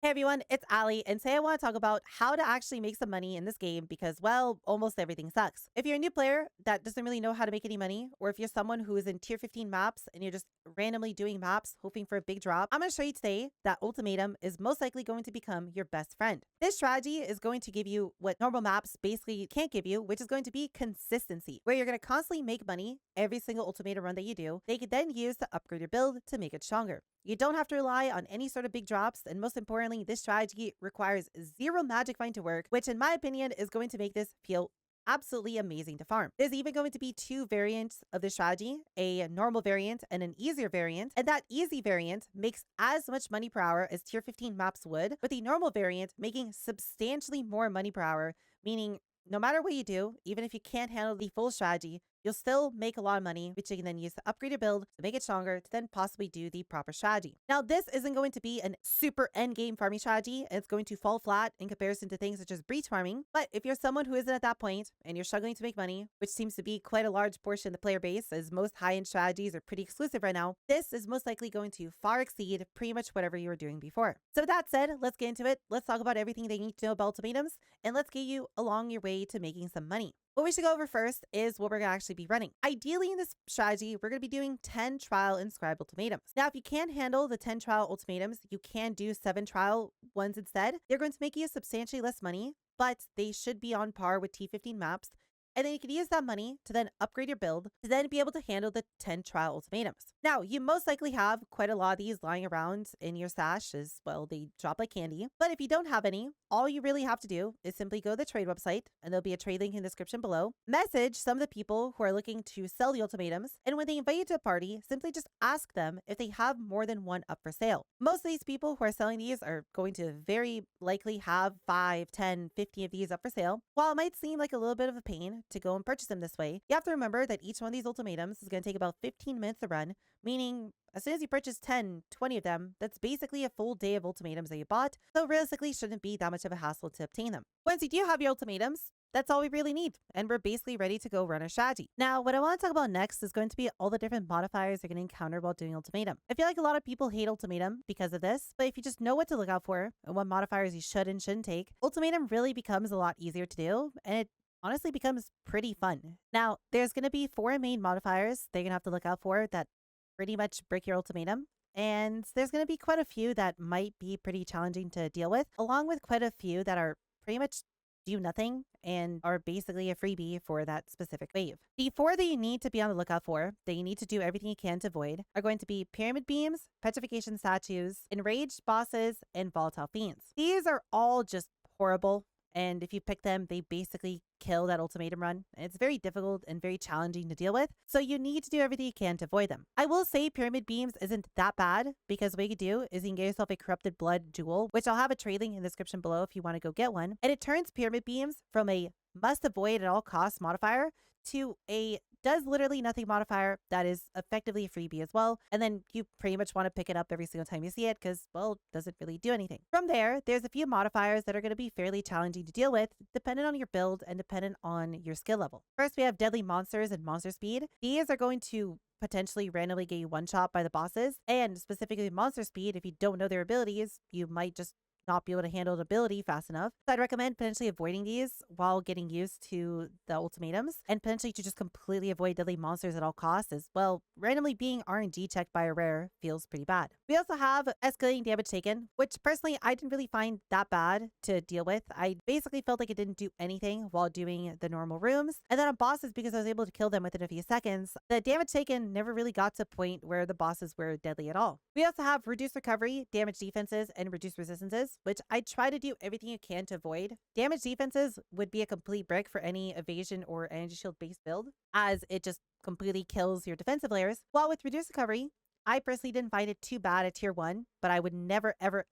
Hey everyone, it's Allie, and today I want to talk about how to actually make some money in this game because, well, almost everything sucks. If you're a new player that doesn't really know how to make any money, or if you're someone who is in tier 15 maps and you're just randomly doing maps hoping for a big drop, I'm going to show you today that Ultimatum is most likely going to become your best friend. This strategy is going to give you what normal maps basically can't give you, which is going to be consistency, where you're going to constantly make money every single Ultimatum run that you do. They can then use to upgrade your build to make it stronger. You don't have to rely on any sort of big drops, and most importantly, this strategy requires zero magic find to work, which in my opinion is going to make this feel absolutely amazing to farm. There's even going to be two variants of this strategy, a normal variant and an easier variant, and that easy variant makes as much money per hour as tier 15 maps would, with the normal variant making substantially more money per hour, meaning no matter what you do, even if you can't handle the full strategy, you'll still make a lot of money, which you can then use to upgrade your build to make it stronger to then possibly do the proper strategy. Now, this isn't going to be a super end game farming strategy. It's going to fall flat in comparison to things such as breach farming. But if you're someone who isn't at that point and you're struggling to make money, which seems to be quite a large portion of the player base, as most high-end strategies are pretty exclusive right now, this is most likely going to far exceed pretty much whatever you were doing before. So with that said, let's get into it. Let's talk about everything they need to know about ultimatums, and let's get you along your way to making some money. What we should go over first is what we're going to actually be running. Ideally, in this strategy, we're going to be doing 10 trial inscribed ultimatums. Now, if you can't handle the 10 trial ultimatums, you can do 7 trial ones instead. They're going to make you substantially less money, but they should be on par with T15 maps. And then you can use that money to then upgrade your build to then be able to handle the 10 trial ultimatums. Now, you most likely have quite a lot of these lying around in your stash as well. They drop like candy. But if you don't have any, all you really have to do is simply go to the trade website, and there'll be a trade link in the description below. Message some of the people who are looking to sell the ultimatums, and when they invite you to a party, simply just ask them if they have more than one up for sale. Most of these people who are selling these are going to very likely have 5, 10, 50 of these up for sale. While it might seem like a little bit of a pain to go and purchase them this way, you have to remember that each one of these ultimatums is going to take about 15 minutes to run, meaning as soon as you purchase 10, 20 of them, that's basically a full day of ultimatums that you bought, so realistically shouldn't be that much of a hassle to obtain them. Once you do have your ultimatums, that's all we really need, and we're basically ready to go run our strategy. Now, what I want to talk about next is going to be all the different modifiers you're going to encounter while doing ultimatum. I feel like a lot of people hate ultimatum because of this, but if you just know what to look out for and what modifiers you should and shouldn't take, ultimatum really becomes a lot easier to do, and it honestly becomes pretty fun. Now, there's going to be 4 main modifiers they're going to have to look out for that pretty much break your ultimatum. And there's going to be quite a few that might be pretty challenging to deal with, along with quite a few that are pretty much do nothing and are basically a freebie for that specific wave. The 4 that you need to be on the lookout for, that you need to do everything you can to avoid, are going to be pyramid beams, petrification statues, enraged bosses, and volatile fiends. These are all just horrible. And if you pick them, they basically kill that ultimatum run. And it's very difficult and very challenging to deal with. So you need to do everything you can to avoid them. I will say pyramid beams isn't that bad because what you can do is you can get yourself a corrupted blood jewel, which I'll have a trade link in the description below if you want to go get one. And it turns pyramid beams from a must avoid at all costs modifier to a does literally nothing modifier that is effectively a freebie as well. And then you pretty much want to pick it up every single time you see it because, well, it doesn't really do anything. From there, there's a few modifiers that are going to be fairly challenging to deal with, dependent on your build and dependent on your skill level. First, we have deadly monsters and monster speed. These are going to potentially randomly get you one-shot by the bosses, and specifically monster speed, if you don't know their abilities, you might just not be able to handle the ability fast enough. So I'd recommend potentially avoiding these while getting used to the ultimatums, and potentially to just completely avoid deadly monsters at all costs, as well randomly being RNG checked by a rare feels pretty bad. We also have escalating damage taken, which personally I didn't really find that bad to deal with. I basically felt like it didn't do anything while doing the normal rooms, and then on bosses, because I was able to kill them within a few seconds, the damage taken never really got to a point where the bosses were deadly at all. We also have reduced recovery, damage defenses, and reduced resistances, which I try to do everything you can to avoid. Damage defenses would be a complete brick for any evasion or energy shield based build, as it just completely kills your defensive layers. While with reduced recovery, I personally didn't find it too bad at tier 1, but I would never, ever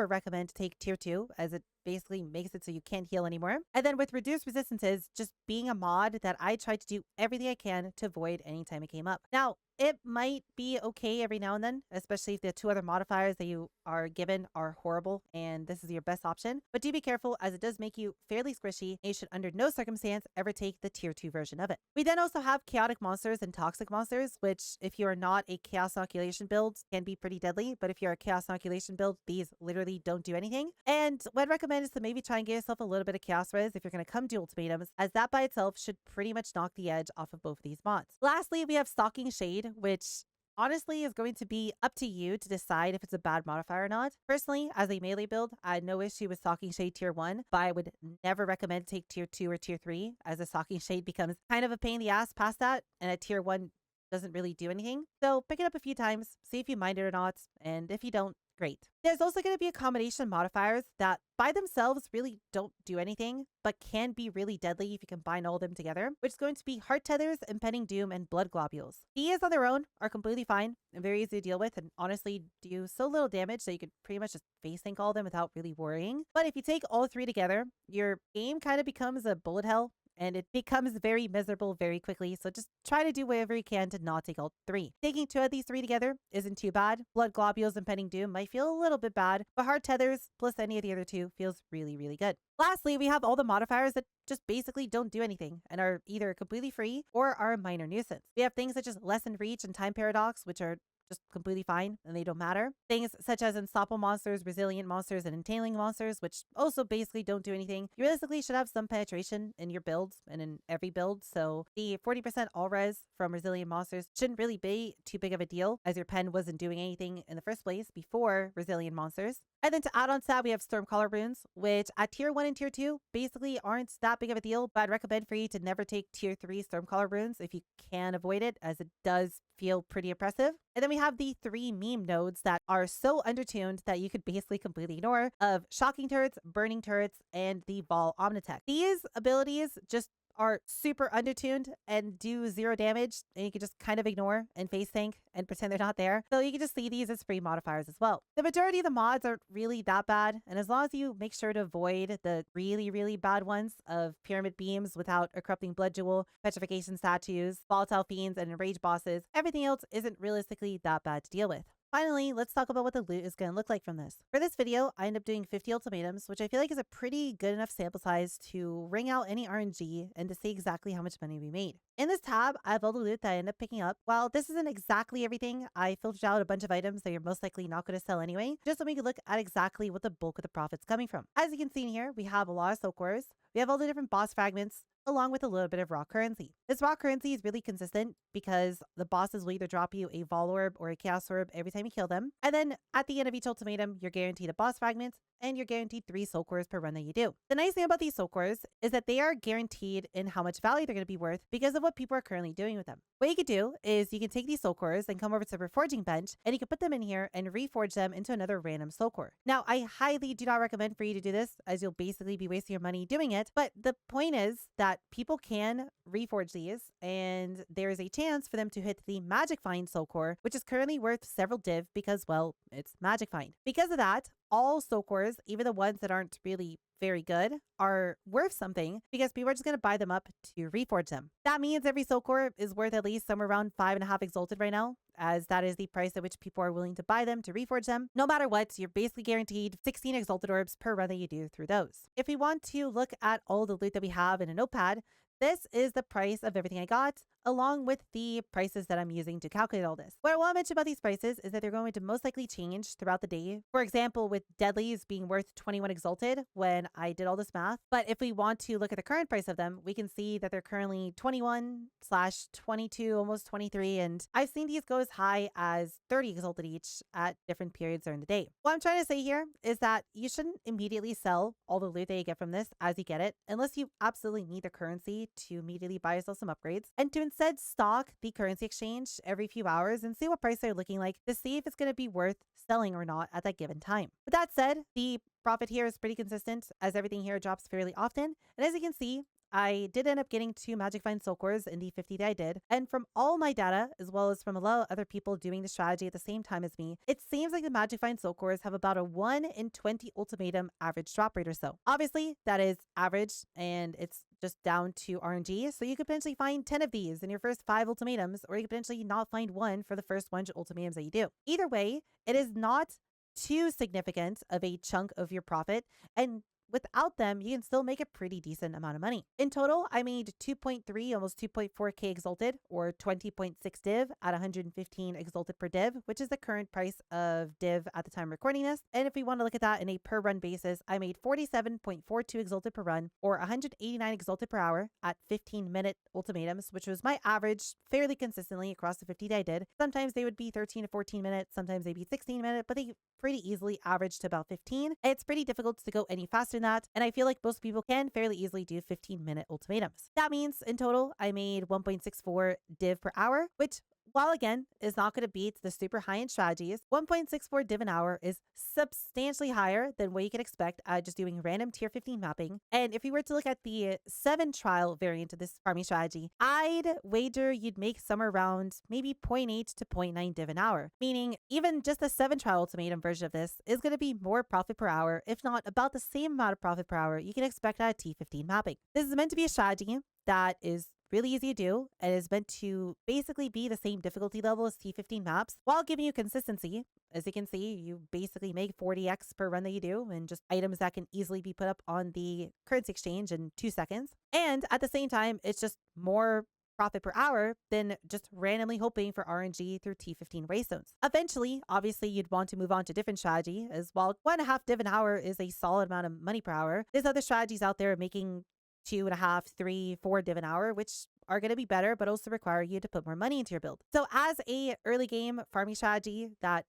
recommend to take tier 2, as it basically makes it so you can't heal anymore. And then with reduced resistances, just being a mod that I tried to do everything I can to avoid anytime it came up. Now, It might be okay every now and then, especially if the 2 other modifiers that you are given are horrible and this is your best option. But do be careful, as it does make you fairly squishy, and you should under no circumstance ever take the tier 2 version of it. We then also have chaotic monsters and toxic monsters, which if you are not a chaos inoculation build can be pretty deadly. But if you're a chaos inoculation build, these literally don't do anything. And what I'd recommend is to maybe try and get yourself a little bit of chaos res if you're going to come to ultimatums, as that by itself should pretty much knock the edge off of both of these mods. Lastly, we have Stalking Shade, which honestly is going to be up to you to decide if it's a bad modifier or not. Personally, as a melee build, I had no issue with Stalking Shade tier 1, but I would never recommend take tier 2 or tier 3, as a Stalking Shade becomes kind of a pain in the ass past that, and a tier 1 doesn't really do anything. So pick it up a few times, see if you mind it or not, and if you don't, great. There's also going to be a combination of modifiers that by themselves really don't do anything, but can be really deadly if you combine all of them together, which is going to be Heart Tethers, Impending Doom, and Blood Globules. These on their own are completely fine and very easy to deal with, and honestly do so little damage that you could pretty much just face tank all of them without really worrying. But if you take all 3 together, your game kind of becomes a bullet hell, and it becomes very miserable very quickly. So just try to do whatever you can to not take all 3. Taking 2 of these 3 together isn't too bad. Blood Globules and Impending Doom might feel a little bit bad, but Heart Tethers plus any of the other 2 feels really, really good. Lastly, we have all the modifiers that just basically don't do anything and are either completely free or are a minor nuisance. We have things such as Lessen Reach and Time Paradox, which are just completely fine and they don't matter. Things such as Unstoppable Monsters, Resilient Monsters, and Entailing Monsters, which also basically don't do anything. You realistically should have some penetration in your builds and in every build, so the 40% all res from Resilient Monsters shouldn't really be too big of a deal, as your pen wasn't doing anything in the first place before Resilient Monsters. And then to add on to that, we have Stormcaller Runes, which at tier 1 and tier 2 basically aren't that big of a deal, but I'd recommend for you to never take tier 3 Stormcaller Runes if you can avoid it, as it does feel pretty oppressive. And then we have the 3 meme nodes that are so undertuned that you could basically completely ignore, of Shocking Turrets, Burning Turrets, and the Vol Omnitech. These abilities just are super undertuned and do 0 damage, and you can just kind of ignore and face tank and pretend they're not there. So you can just see these as free modifiers as well. The majority of the mods aren't really that bad, and as long as you make sure to avoid the really, really bad ones of Pyramid Beams without a Corrupting Blood Jewel, Petrification Statues, Volatile Fiends, and Enraged Bosses, everything else isn't realistically that bad to deal with. Finally, let's talk about what the loot is going to look like from this. For this video, I end up doing 50 ultimatums, which I feel like is a pretty good enough sample size to ring out any RNG and to see exactly how much money we made. In this tab, I have all the loot that I end up picking up. While this isn't exactly everything, I filtered out a bunch of items that you're most likely not going to sell anyway, just so we can look at exactly what the bulk of the profit's coming from. As you can see in here, we have a lot of soul cores. We have all the different boss fragments, along with a little bit of raw currency. This raw currency is really consistent because the bosses will either drop you a Vol Orb or a Chaos Orb every time you kill them. And then at the end of each ultimatum, you're guaranteed a boss fragment, and you're guaranteed 3 soul cores per run that you do. The nice thing about these soul cores is that they are guaranteed in how much value they're going to be worth because of what people are currently doing with them. What you could do is you can take these soul cores and come over to the reforging bench, and you can put them in here and reforge them into another random soul core. Now, I highly do not recommend for you to do this, as you'll basically be wasting your money doing it, but the point is that people can reforge these, and there is a chance for them to hit the Magic Find soul core, which is currently worth several div because, well, it's Magic Find. Because of that, all soul cores, even the ones that aren't really very good, are worth something because people are just going to buy them up to reforge them. That means every soul core is worth at least somewhere around 5.5 Exalted right now, as that is the price at which people are willing to buy them to reforge them. No matter what, you're basically guaranteed 16 Exalted Orbs per run that you do through those. If we want to look at all the loot that we have in a notepad, this is the price of everything I got, along with the prices that I'm using to calculate all this. What I want to mention about these prices is that they're going to most likely change throughout the day. For example, with Deadlies being worth 21 Exalted when I did all this math. But if we want to look at the current price of them, we can see that they're currently 21/22, almost 23. And I've seen these go as high as 30 Exalted each at different periods during the day. What I'm trying to say here is that you shouldn't immediately sell all the loot that you get from this as you get it, unless you absolutely need the currency to immediately buy yourself some upgrades, and to instead stock the currency exchange every few hours and see what price they're looking like to see if it's going to be worth selling or not at that given time. With that said, the profit here is pretty consistent, as everything here drops fairly often, and as you can see, I did end up getting 2 Magic Find Soul Cores in the 50 that I did. And from all my data, as well as from a lot of other people doing the strategy at the same time as me, it seems like the Magic Find Soul Cores have about a 1 in 20 ultimatum average drop rate or so. Obviously, that is average and it's just down to RNG. So you could potentially find 10 of these in your first 5 ultimatums, or you could potentially not find one for the first 100 ultimatums that you do. Either way, it is not too significant of a chunk of your profit, and without them, you can still make a pretty decent amount of money. In total, I made 2.3, almost 2.4K exalted, or 20.6 div at 115 exalted per div, which is the current price of div at the time of recording this. And if we want to look at that in a per run basis, I made 47.42 exalted per run, or 189 exalted per hour at 15-minute ultimatums, which was my average fairly consistently across the 50 that I did. Sometimes they would be 13 to 14 minutes, sometimes they'd be 16 minutes, but they pretty easily averaged to about 15. It's pretty difficult to go any faster than that, and I feel like most people can fairly easily do 15-minute ultimatums. That means in total, I made 1.64 div per hour, which, while again is not going to beat the super high-end strategies, 1.64 div an hour is substantially higher than what you can expect just doing random tier 15 mapping. And if you were to look at the 7 trial variant of this farming strategy, I'd wager you'd make somewhere around maybe 0.8 to 0.9 div an hour, meaning even just the 7 trial ultimatum version of this is going to be more profit per hour, if not about the same amount of profit per hour you can expect at T15 mapping. This is meant to be a strategy that is really easy to do and is meant to basically be the same difficulty level as T15 maps while giving you consistency. As you can see, you basically make 40x per run that you do, and just items that can easily be put up on the currency exchange in 2 seconds. And at the same time, it's just more profit per hour than just randomly hoping for RNG through T15 Waystones. Eventually, obviously, you'd want to move on to different strategy, as while 1.5 div an hour is a solid amount of money per hour, there's other strategies out there making 2.5, 3, 4 div an hour, which are going to be better, but also require you to put more money into your build. So as a early game farming strategy that,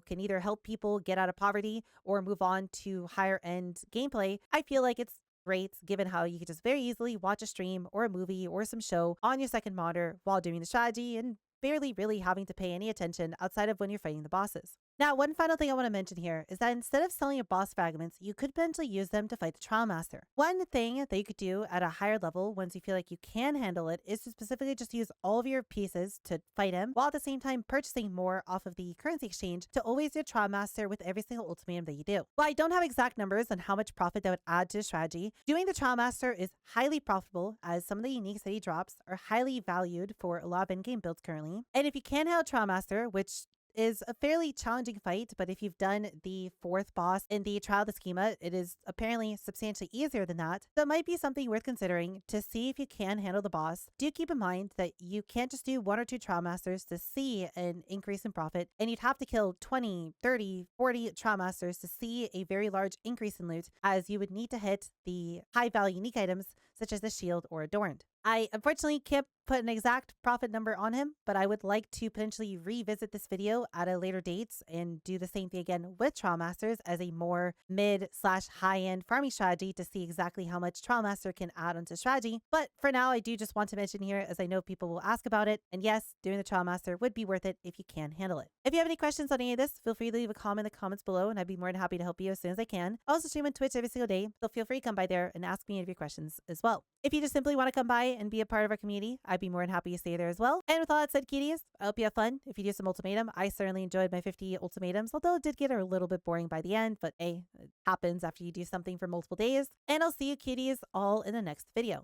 can either help people get out of poverty or move on to higher end gameplay, I feel like it's great given how you could just very easily watch a stream or a movie or some show on your second monitor while doing the strategy and barely really having to pay any attention outside of when you're fighting the bosses. Now, one final thing I want to mention here is that instead of selling your boss fragments, you could potentially use them to fight the Trialmaster. One thing that you could do at a higher level once you feel like you can handle it is to specifically just use all of your pieces to fight him, while at the same time purchasing more off of the currency exchange to always do Trialmaster with every single ultimatum that you do. While I don't have exact numbers on how much profit that would add to the strategy, doing the Trialmaster is highly profitable as some of the uniques that he drops are highly valued for a lot of in-game builds currently. And if you can handle Trialmaster, which is a fairly challenging fight, but if you've done the 4th boss in the Trial the Schema, it is apparently substantially easier than that. So it might be something worth considering to see if you can handle the boss. Do keep in mind that you can't just do 1 or 2 Trial Masters to see an increase in profit, and you'd have to kill 20, 30, 40 Trial Masters to see a very large increase in loot, as you would need to hit the high value unique items such as the shield or adorned. I unfortunately can't put an exact profit number on him, but I would like to potentially revisit this video at a later date and do the same thing again with Trialmasters as a more mid/high-end farming strategy to see exactly how much Trialmaster can add onto strategy. But for now, I do just want to mention here, as I know people will ask about it, and yes, doing the Trialmaster would be worth it if you can handle it. If you have any questions on any of this, feel free to leave a comment in the comments below, and I'd be more than happy to help you as soon as I can. I also stream on Twitch every single day, so feel free to come by there and ask me any of your questions as well. If you just simply want to come by and be a part of our community, I'd be more than happy to stay there as well. And with all that said, cuties, I hope you have fun. If you do some ultimatum, I certainly enjoyed my 50 ultimatums, although it did get a little bit boring by the end, but hey, it happens after you do something for multiple days. And I'll see you cuties all in the next video.